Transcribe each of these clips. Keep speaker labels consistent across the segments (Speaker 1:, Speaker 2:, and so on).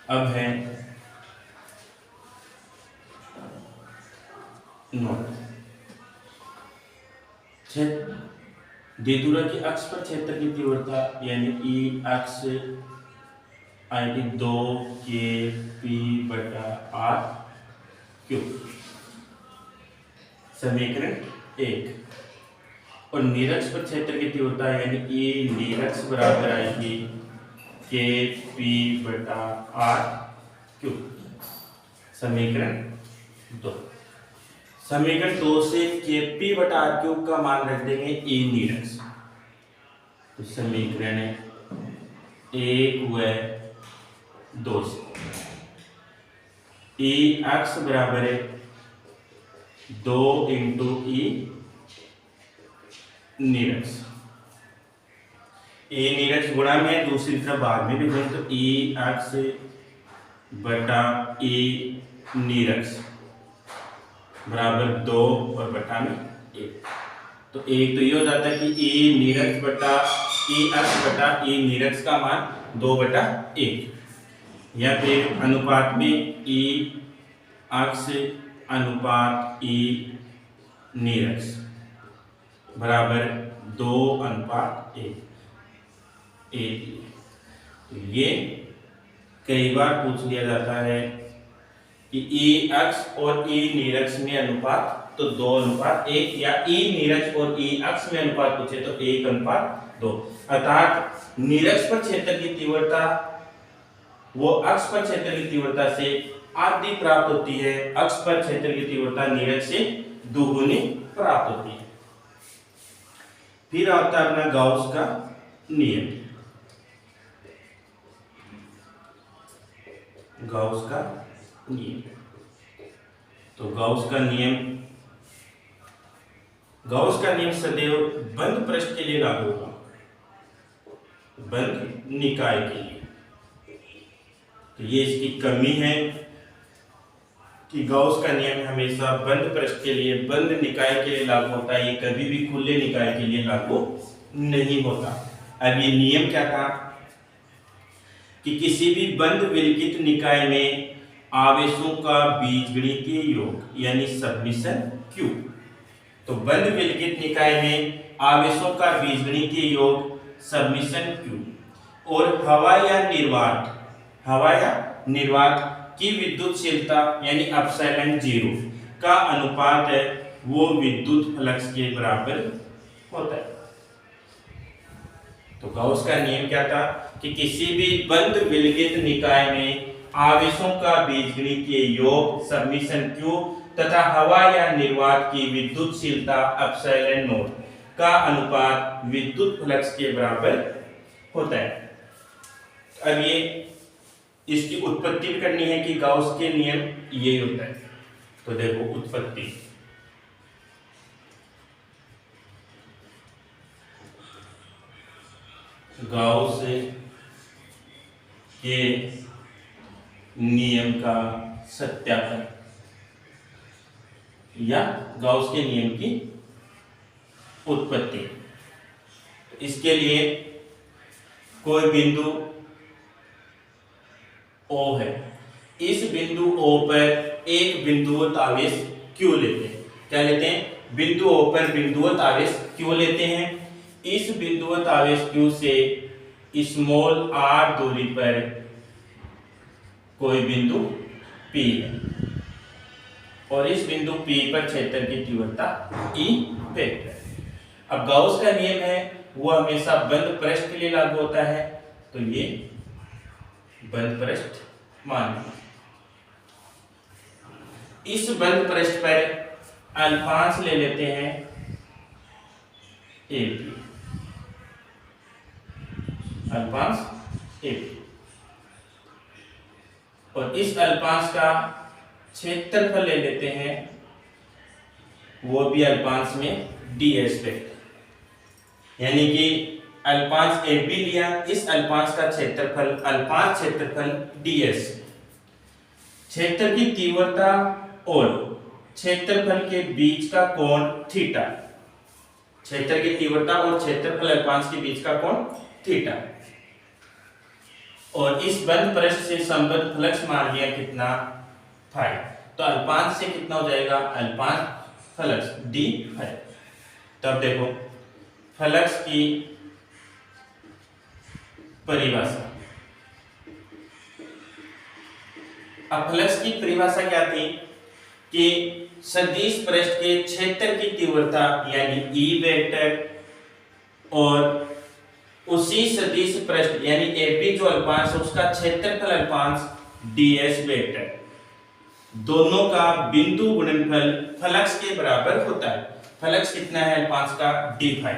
Speaker 1: अब है नोट। द्विध्रुव की अक्ष पर क्षेत्र की तीव्रता यानी ई अक्ष आएगी 2kp/r क्यूब, समीकरण 1। और निरक्ष पर क्षेत्र की तीव्रता यानी ई निरक्ष बराबर आएगी kp/r क्यूब, समीकरण 2। समीकरण 2 से kp/r क्यूब का मान रख देंगे ई निरक्ष, तो समीकरण 1 व 2 से ई अक्ष बराबर है 2 इंटू ई निरक्ष। ई निरक्ष गुणा में दूसरी तरफ भाग में भी दें तो ई अक्ष बटा ई निरक्ष बराबर 2 और बटा में 1। तो एक तो ये हो जाता है कि ई निरक्ष बटा ई अक्ष बटा ई निरक्ष का मान 2/1, या फिर अनुपात में ई अक्ष अनुपात ई निरक्ष बराबर 2:1। तो ये कई बार पूछ लिया जाता है कि ई अक्ष और ई निरक्ष में अनुपात तो 2:1, या ई निरक्ष और ई अक्ष में अनुपात पूछे तो 1:2। अर्थात निरक्ष पर क्षेत्र की तीव्रता वो अक्ष पर क्षेत्र की तीव्रता से आधी प्राप्त होती है, अक्ष पर क्षेत्र की तीव्रता निरक्ष से दोगुनी प्राप्त होती है। फिर आता है अपना गाउस का नियम। गाउस का नियम, तो गाउस का नियम सदैव बंद पृष्ठ के लिए लागू होगा, बंद निकाय के लिए। तो ये इसकी कमी है कि गाउस का नियम हमेशा बंद पृष्ठ के लिए, बंद निकाय के लिए लागू होता है, ये कभी भी खुले निकाय के लिए लागू नहीं होता। अब ये नियम क्या था कि किसी भी बंद विलगित निकाय में आवेशों का बीजगणितीय योग यानी सबमिशन Q। तो बंद विलगित निकाय में आवेशों का बीजगणितीय योग सबमिशन Q और हवा या निर्वात की विद्युतशीलता यानी एप्सिलॉन 0 का अनुपात है वो विद्युत फ्लक्स के बराबर होता है। तो गाउस का नियम क्या था कि किसी भी बंद विलगित निकाय में आवेशों का बीजगणितीय योग सबमिशन Q तथा हवा या निर्वात की विद्युतशीलता एप्सिलॉन 0 का अनुपात विद्युत फ्लक्स के बराबर होता है। अब ये इसकी उत्पत्ति भी करनी है कि गाउस के नियम ये होता है। तो देखो उत्पत्ति, गाउस के नियम का सत्यापन या गाउस के नियम की उत्पत्ति। इसके लिए कोई बिंदु O है, इस बिंदु O पर एक बिंदुवत आवेश Q लेते हैं। क्या लेते हैं? बिंदु O पर बिंदुवत आवेश Q लेते हैं। इस बिंदुवत आवेश Q से स्मॉल r दूरी पर कोई बिंदु P है और इस बिंदु P पर क्षेत्र की तीव्रता E वेक्टर। अब गाउस का नियम है वो हमेशा बंद पृष्ठ के लिए लागू होता है, तो ये बंद पृष्ठ मान इस बंद पृष्ठ पर अल्पांश ले लेते हैं AP, अल्पांश AP और इस अल्पांश का क्षेत्रफल ले लेते हैं वो भी अल्पांश में ds वेक्टर, यानी कि अल्पांश AB लिया, इस अल्पांश का क्षेत्रफल अल्पांश क्षेत्रफल ds। क्षेत्र की तीव्रता और क्षेत्रफल के बीच का कोण थीटा, क्षेत्र की तीव्रता और क्षेत्रफल अल्पांश के बीच का कोण थीटा। और इस बंद पृष्ठ से संबद्ध फ्लक्स मान लिया कितना फाई। तो अल्पांश से कितना हो जाएगा अल्पांश फ्लक्स डी फाई। तब देखो फ्लक्स की परिभाषा। अब फ्लक्स की परिभाषा क्या थी कि सदिश पृष्ठ के क्षेत्र की तीव्रता यानी ई वेक्टर और उसी सदिश पृष्ठ यानी एपी जो अल्पांश है उसका क्षेत्रफल अल्पांश डीएस वेक्टर दोनों का बिंदु गुणनफल फ्लक्स के बराबर होता है। फ्लक्स कितना है अल्पांश का डी फाई।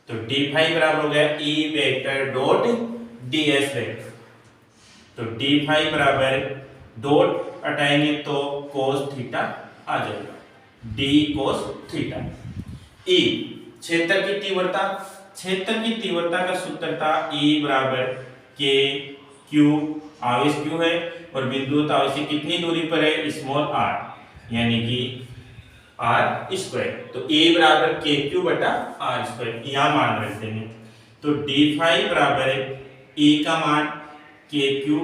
Speaker 1: तो डी फाई बराबर हो गया E vector dot DS vector. तो डी फाई बराबर डॉट हटाएंगे तो कोस थीटा आ जाएगा डी कोस थीटा। ई क्षेत्र की तीव्रता। क्षेत्र की तीव्रता का सूत्र था ई बराबर के क्यू आवेश क्यू है और बिंदु आवेश से कितनी दूरी पर है स्मॉल आर यानी कि आर स्क्वायर। तो ए बराबर के क्यू बटा आर स्क्वायर यहाँ मान रख देंगे। तो डी फाई बराबर ए का मान के क्यू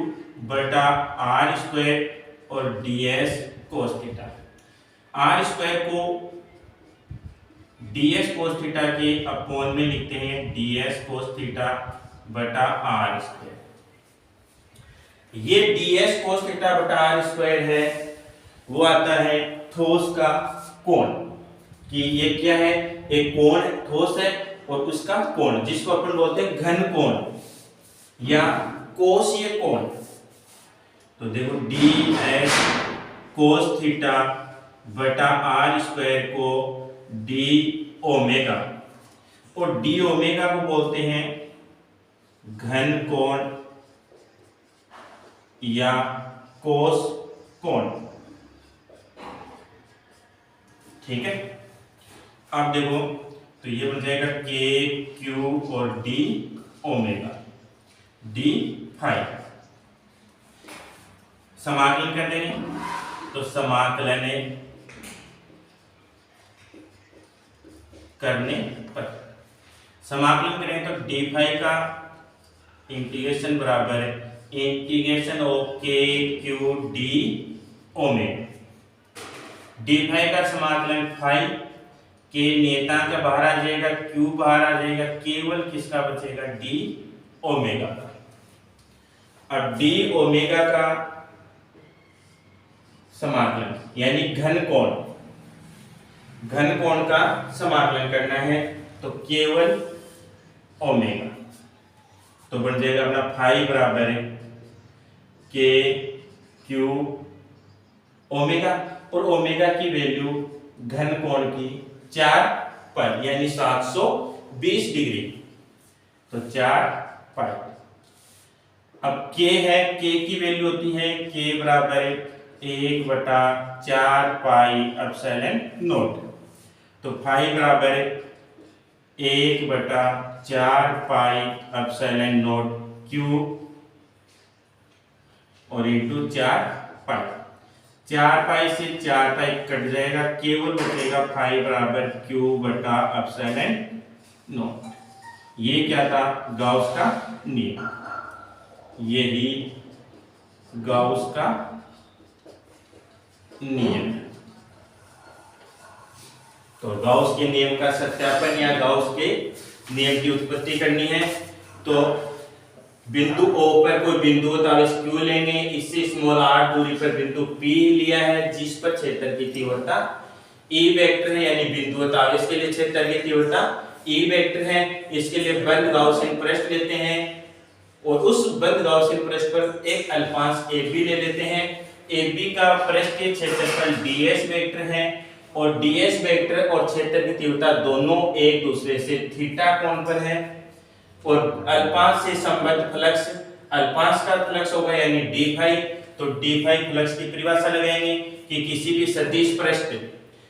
Speaker 1: बटा आर स्क्वायर और D S cos theta. R square को डी एस कोस थीटा के अपॉन में लिखते हैं डी एस कोस थीटा बटा आर स्क्वायर। ये डी एस कोस थीटा बटा आर स्क्वायर है वो आता है ठोस का कोण कि ये क्या है एक कोण ठोस है और उसका कोण जिसको अपन बोलते हैं घन कोण या कोसीय कोण। तो देखो डी एस कोस थीटा बटा आर स्क्वायर को डी ओमेगा और डी ओमेगा को बोलते हैं घन कोण या कोस कोण। ठीक है। अब देखो तो ये बन जाएगा के क्यू और डी ओमेगा डी फाई। समाकलन कर देंगे तो समाकलन करने पर समाकलन करें तो डी फाई का इंटीग्रेशन बराबर integration of K Q D omega. D phi का समाकलन फाई के नियतांक का बाहर आ जाएगा क्यू बाहर आ जाएगा केवल किसका बचेगा डी ओमेगा। अब डी ओमेगा का समाकलन यानी घन कोण का समाकलन करना है तो केवल ओमेगा। तो बन जाएगा अपना फाई बराबर है के क्यू ओमेगा और ओमेगा की वैल्यू घन कोण की 4 पाई यानी 720 डिग्री। तो 4 पाई। अब के है के की वैल्यू होती है के बराबर 1/4 पाई एप्सिलॉन नॉट। तो फाई बराबर 1/4 पाई एप्सिलॉन नॉट क्यू और इंटू 4 पाई। 4 पाई से 4 पाई कट जाएगा केवल बचेगा फाई बराबर क्यू बटा एप्सिलॉन नॉट। ये क्या था गाउस का नियम। यही गाउस का नियम। तो गाउस के नियम का सत्यापन या गाउस के नियम की उत्पत्ति करनी है तो बिंदु O पर कोई बिंदु आवेश Q लेंगे। इससे स्मॉल r दूरी पर बिंदु P लिया है जिस पर क्षेत्र की तीव्रता E वेक्टर है यानी बिंदु आवेश के लिए क्षेत्र की तीव्रता E वेक्टर है। इसके लिए बंद गाउसियन पृष्ठ लेते हैं और उस बंद गाउसियन पृष्ठ पर एक अल्पांश AB ले लेते हैं। AB का पृष्ठ के क्षेत्रफल ds वेक्टर है और ds वेक्टर और क्षेत्र की तीव्रता दोनों एक दूसरे से थीटा कोण पर है और अल्पांश से संबद्ध फ्लक्स अल्पांश का फ्लक्स होगा यानी डी फाई। तो डी फाई फ्लक्स की परिभाषा लगाएंगे कि किसी भी सदिश पृष्ठ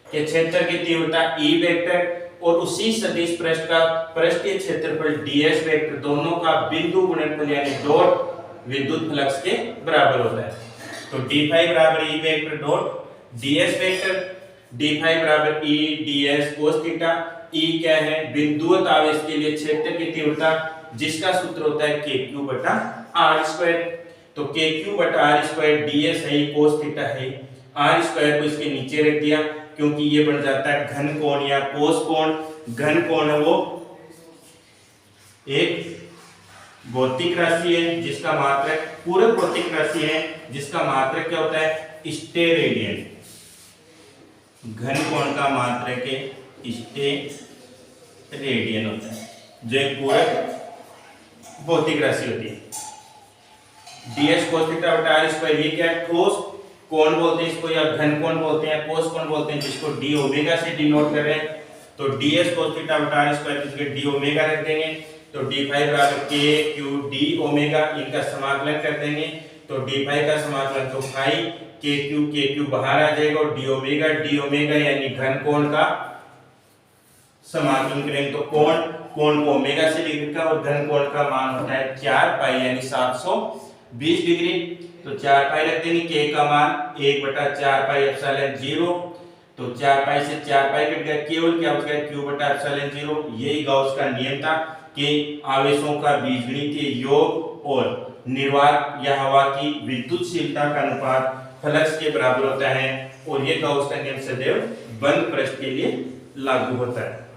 Speaker 1: के क्षेत्र की तीव्रता E वेक्टर और उसी सदिश पृष्ठ का पृष्ठीय क्षेत्रफल ds वेक्टर दोनों का बिंदु गुणनफल यानी डॉट विद्युत फ्लक्स के बराबर होता है। तो डी फाई बराबर E vector dot ds vector. D phi बराबर E ds cos theta. E क्या है बिंदुवत आवेश के लिए क्षेत्र की तीव्रता जिसका सूत्र होता है KQ बटा R स्क्वायर। तो KQ बटा R स्क्वायर ds है, cos थीटा है, R स्क्वायर को इसके नीचे रख दिया क्योंकि ये बन जाता है घन कोण या कोस कोण। घन कोण है वो एक भौतिक राशि है जिसका मात्रक, पूरक भौतिक राशि है जिसका मात्रक क्या होता है, स्टेरेडियन। घन कोण का मात्रक स्टेरेडियन होता है जो एक पूरक भौतिक राशि होती है। ds cos थीटा बटा r स्क्वायर, ये क्या है, ठोस कोण बोलते हैं इसको या घन कोण बोलते हैं, कोस कोण बोलते हैं, जिसको d ओमेगा से डिनोट कर रहे हैं। तो ds cos थीटा बटा r स्क्वायर की जगह d ओमेगा रख देंगे, तो d फाई बराबर k q d ओमेगा, इनका समाकलन कर देंगे। तो d फाई का समाकलन तो फाई k q बाहर आ जाएगा और d ओमेगा यानी घन कोण का समाकलन करेंगे तो कोण को ओमेगा से लिख रखा और घन कोण का मान होता है 4 पाई यानी 720 डिग्री। तो 4 पाई रख देंगे, k का मान 1/4 पाई एप्सिलॉन 0। तो 4 पाई से 4 पाई कट गया, केवल क्या बच गया, q बटा एप्सिलॉन 0। यही गाउस का नियम था कि आवेशों का बीजगणितीय योग और निर्वात या हवा की विद्युतशीलता का अनुपात फ्लक्स के बराबर होता है और ये गाउस का नियम सदैव बंद पृष्ठ के लिए लागू होता है।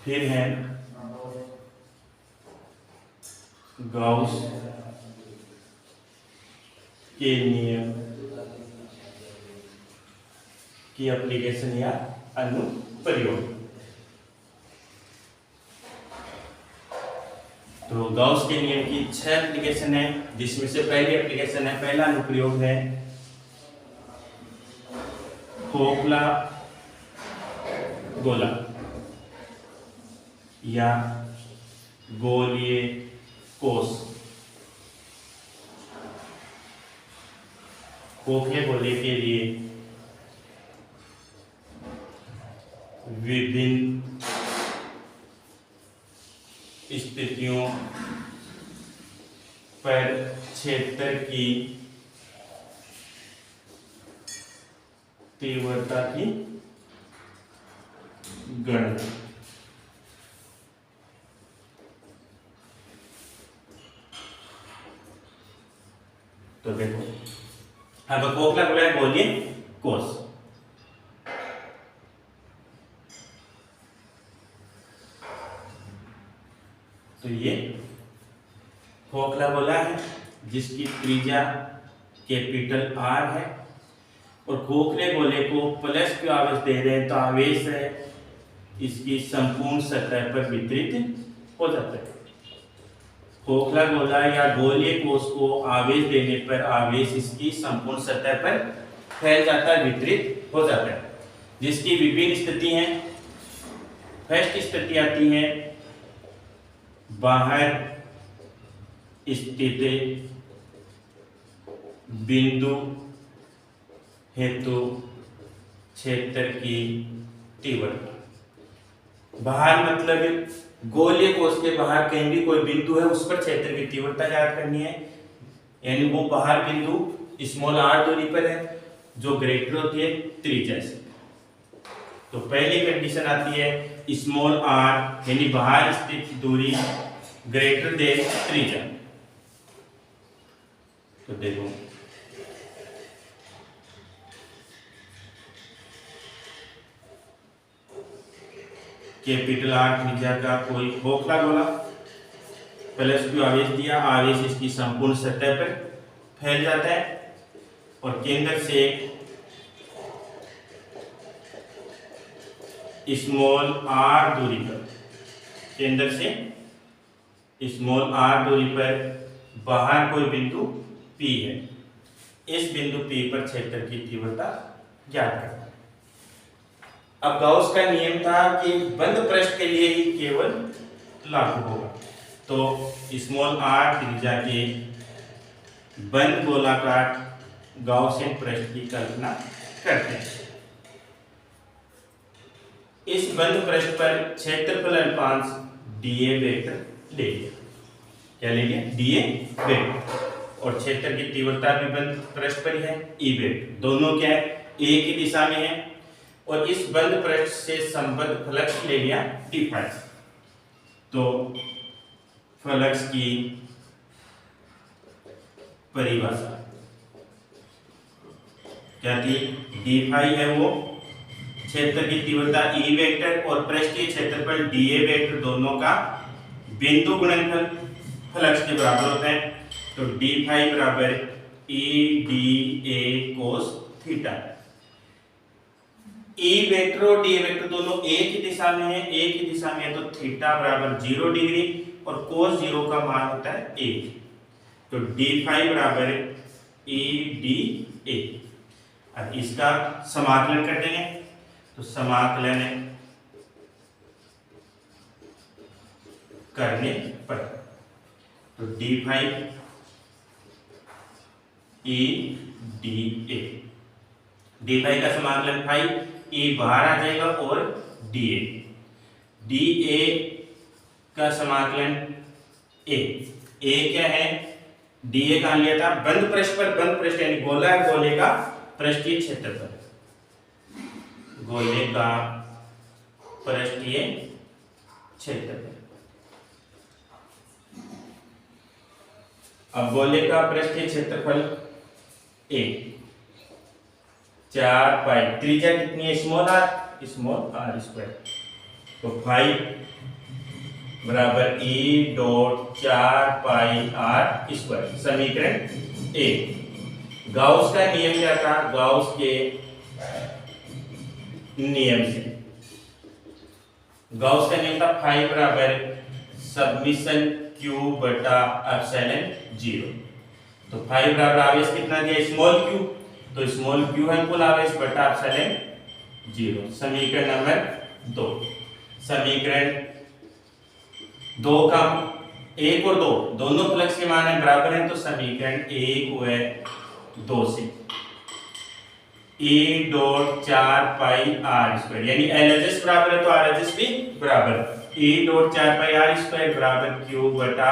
Speaker 1: फिर है गाउस के नियम की एप्लीकेशन या अनुप्रयोग। तो गाउस के नियम की 6 एप्लीकेशन है, जिसमें से पहली एप्लीकेशन है, पहला अनुप्रयोग है खोखला गोला या गोलीय कोष। खोखले गोले के लिए विभिन्न स्थितियों पर क्षेत्र की तीव्रता की गणना। तो देखो, अब खोखला गोला है गोलीय कोष। तो ये खोखला गोला है जिसकी त्रिज्या कैपिटल R है और खोखले गोले को प्लस क्यू आवेश दे रहे हैं, तो आवेश है इसकी संपूर्ण सतह पर वितरित हो जाता है। खोखला गोला या गोलीय कोष को आवेश देने पर आवेश इसकी संपूर्ण सतह पर फैल जाता है, वितरित हो जाता है, जिसकी विभिन्न स्थिति हैं। फर्स्ट स्थिति आती है बाहर स्थित बिंदु हेतु क्षेत्र की तीव्रता। बाहर मतलब गोलीय कोष के बाहर कहीं भी कोई बिंदु है उस पर क्षेत्र की तीव्रता ज्ञात करनी है, यानी वो बाहर बिंदु स्मॉल r दूरी पर है जो ग्रेटर होती है त्रिज्या से। तो पहली कंडीशन आती है स्मॉल r यानी बाहर स्थित दूरी ग्रेटर देन त्रिज्या। तो देखो कैपिटल R त्रिज्या का कोई खोखला गोला, प्लस क्यू आवेश दिया, आवेश इसकी संपूर्ण सतह पर फैल जाता है और केंद्र से स्मॉल r दूरी पर, केंद्र से स्मॉल r दूरी पर बाहर कोई बिंदु P है। इस बिंदु P पर क्षेत्र की तीव्रता ज्ञात करना। अब गाउस का नियम था कि बंद पृष्ठ के लिए ही केवल लागू होगा। तो स्मॉल r त्रिज्या के बंद गोलाकार गाउसियन पृष्ठ की कल्पना करते हैं। इस बंद पृष्ठ पर क्षेत्रफल अल्पांश dA वेक्टर ले लिया। क्या ले लिया? dA vector. और क्षेत्र की तीव्रता भी बंद पृष्ठ पर ही है ई वेक्टर, दोनों क्या है एक ही दिशा में है और इस बंद पृष्ठ से संबद्ध फ्लक्स ले लिया डी फाई। तो फ्लक्स की परिभाषा क्या थी, डी फाई है वो क्षेत्र की तीव्रता ई वेक्टर और पृष्ठीय क्षेत्रफल डी ए वेक्टर दोनों का बिंदु गुणनफल फ्लक्स के बराबर होता है। तो डी फाई बराबर ई डी ए कोस थीटा। ई वेक्टर और डी वेक्टर दोनों एक ही दिशा में है, एक ही दिशा में है तो थीटा बराबर 0 डिग्री और कोस 0 का मान होता है 1। तो डी फाई बराबर ई डी ए। अब इसका समाकलन कर देंगे तो समाकलन करने पर तो D phi E D A, D phi का समाकलन फाई ई बाहर आ जाएगा और डी ए का समाकलन ए क्या है, डी ए कहां लिया था बंद पृष्ठ पर, बंद पृष्ठ यानी गोला है, गोले का पृष्ठीय क्षेत्रफल, गोले का पृष्ठीय क्षेत्रफल। अब गोले का पृष्ठीय क्षेत्रफल ए 4 पाई, त्रिज्या कितनी है स्मॉल आर स्क्वायर, तो फाई बराबर E dot 4 pi R square. समीकरण ए। गाउस का नियम क्या था, गाउस के नियम से गाउस का नियम था फाई बराबर सबमिशन क्यू बटा एप्सिलॉन 0। तो फाई बराबर आवेश कितना दिया स्मॉल क्यू, तो स्मॉल क्यू है कुल आवेश बटा एप्सिलॉन 0। समीकरण नंबर 2। समीकरण 2 का 1 और 2 दोनों फ्लक्स के मान है बराबर हैं, तो समीकरण 1 व 2 से E dot 4 pi R square यानी LHS बराबर है तो RHS भी बराबर, E dot 4 pi R square बराबर क्यू बटा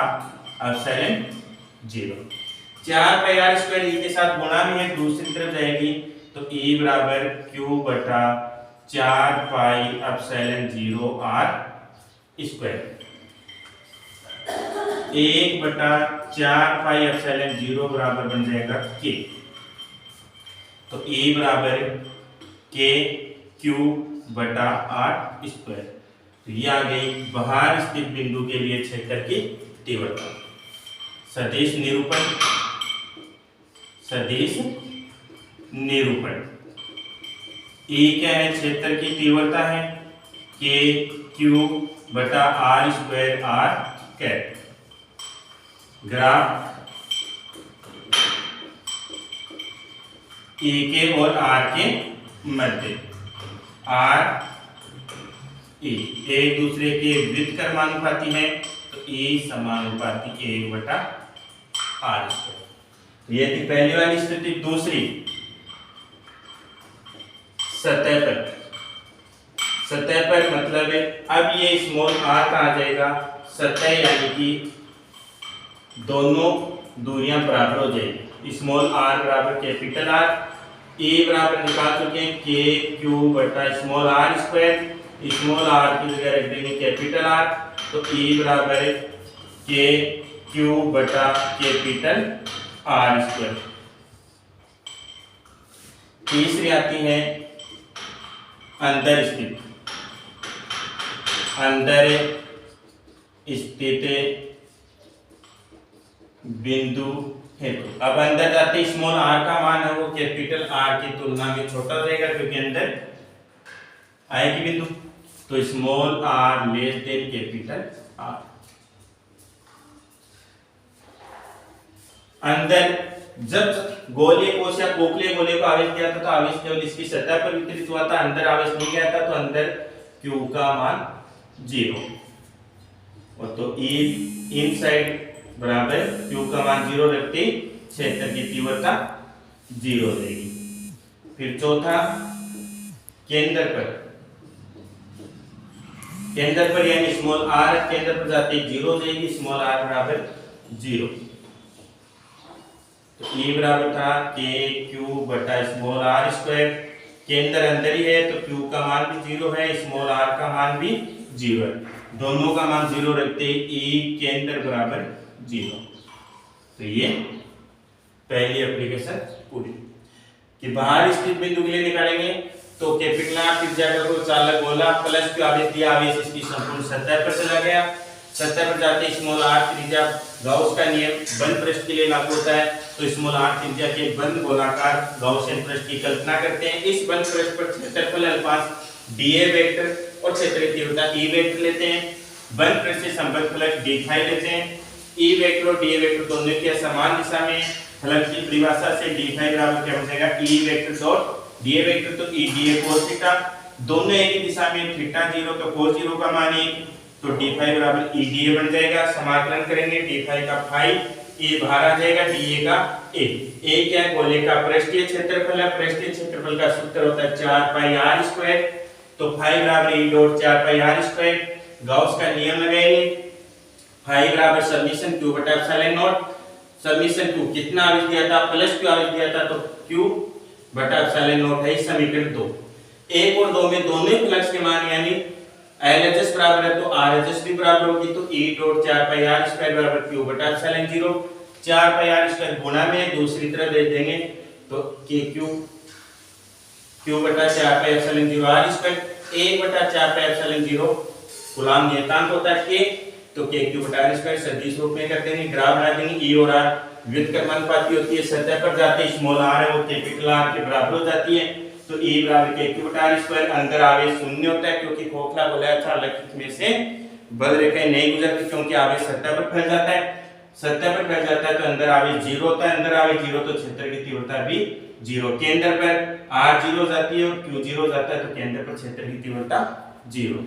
Speaker 1: epsilon 0। 4 pi R square E के साथ गुणा में है, दूसरी तरफ जाएगी तो E बराबर क्यू बटा 4 पाई एप्सिलॉन 0 आर स्क्वायर। 1 बटा 4 पाई एप्सिलॉन 0 बराबर बन जाएगा के, तो E बराबर के क्यू बटा आर स्क्वायर। तो ये आ गई बाहर स्थित बिंदु के लिए क्षेत्र की तीव्रता। सदिश निरूपण, सदिश निरूपण E क्या है, क्षेत्र की तीव्रता है के क्यू बटा R square R cap. Graph E के और R के मध्य R E एक दूसरे के वृत्त कर्मानुपाती है, तो E समानुपाती 1 बटा आर स्क्वायर। ये थी पहली वाली स्थिति। दूसरी सतह पर, सतह पर मतलब है अब ये स्मॉल r का आ जाएगा सतह यानी कि दोनों दूरियां बराबर हो जाएगी। स्मॉल r बराबर कैपिटल R, E बराबर निकाल चुके हैं के क्यू बटा small r square, small r की जगह रख देंगे कैपिटल R, तो E बराबर के क्यू बटा कैपिटल R स्क्वायर। तीसरी आती है अंदर स्थित, अंदर स्थित बिंदु हेतु। अब अंदर जाते स्मॉल r का मान है वो कैपिटल R की तुलना में छोटा हो जाएगा क्योंकि अंदर आएगी बिंदु, तो small r less than capital R। अंदर जब गोले कोश या खोखले गोले को आवेश दिया था तो आवेश केवल इसकी सतह पर वितरित हुआ था, अंदर आवेश नहीं गया था, तो अंदर Q का मान 0 और तो E इनसाइड बराबर Q का मान 0 रखते क्षेत्र की तीव्रता 0 हो जाएगी। फिर चौथा केंद्र पर, केंद्र पर यानी स्मॉल r केंद्र पर जाते 0 हो जाएगी, स्मॉल r बराबर 0। तो E बराबर था KQ बटा स्मॉल r स्क्वायर, केंद्र अंदर ही है तो Q का मान भी 0 है, स्मॉल r का मान भी 0 है, दोनों का मान 0 रखते E केंद्र बराबर 0। तो ये पहली एप्लीकेशन पूरी। कि बाहर स्थित बिंदु के लिए निकालेंगे तो कैपिटल R त्रिज्या का कोई चालक गोला प्लस Q आवेश दिया, आवेश इसकी संपूर्ण सतह पर चला गया, सतह पर जाते स्मॉल r त्रिज्या, गॉस का नियम बंद पृष्ठ के लिए लागू होता है, तो स्मॉल r त्रिज्या के बंद गोलाकार गॉसियन पृष्ठ की कल्पना करते हैं। इस बंद पृष्ठ पर क्षेत्रफल अल्पांश dA वेक्टर और क्षेत्र की तीव्रता E वेक्टर लेते हैं, बंद पृष्ठ से संबद्ध फलक d फाई लेते हैं। E वेक्टर और dA वेक्टर दोनों की समान दिशा में, फलक की परिभाषा से d फाई बराबर क्या हो जाएगा E vector dot dA vector, तो E dA cos थीटा, दोनों एक ही दिशा में, थीटा 0 तो cos 0 का मान 1, तो d फाई बराबर E dA बन जाएगा। समाकलन करेंगे d फाई का फाई, ए बाहर आ जाएगा, dA का a क्या है, गोले का पृष्ठीय क्षेत्रफल है, पृष्ठीय क्षेत्रफल का सूत्र होता है 4 पाई r स्क्वायर, तो फाई बराबर E डॉट 4 पाई r स्क्वायर। गॉस का नियम लगाएंगे, फाई बराबर समेशन q बटा एप्सिलॉन नॉट, समेशन q कितना आवेश दिया था, प्लस q आवेश दिया था, तो q बटा एप्सिलॉन नॉट है समीकरण 2। 1 और 2 में दोनों ही फ्लक्स के मान यानी LHS बराबर है तो RHS भी बराबर होगी, तो E डॉट 4 पाई r स्क्वायर बराबर q बटा एप्सिलॉन 0, 4 पाई r स्क्वायर गुणा में दूसरी तरफ दे देंगे तो KQ q बटा 4 पाई एप्सिलॉन 0 r स्क्वायर, 1 बटा 4 पाई एप्सिलॉन 0 कूलम्ब नियतांक होता है K, तो KQ बटा r स्क्वायर सदिश रूप में कर देंगे, ग्राफ बना देंगे। E और r व्युत्क्रमानुपाती होती है, सतह पर जाते स्मॉल r है वो कैपिटल R के बराबर हो जाती है, तो E बराबर KQ बटा r स्क्वायर। अंदर आवेश शून्य होता है क्योंकि खोखला गोला चालक में से बल रेखाएं नहीं गुजरती, क्योंकि आवेश सतह पर फैल जाता है, सतह पर फैल जाता है तो अंदर आवेश 0 होता है, अंदर आवेश 0 तो क्षेत्र की तीव्रता भी 0, केंद्र पर r 0 जाती है और Q 0 जाता है तो केंद्र पर क्षेत्र की तीव्रता 0।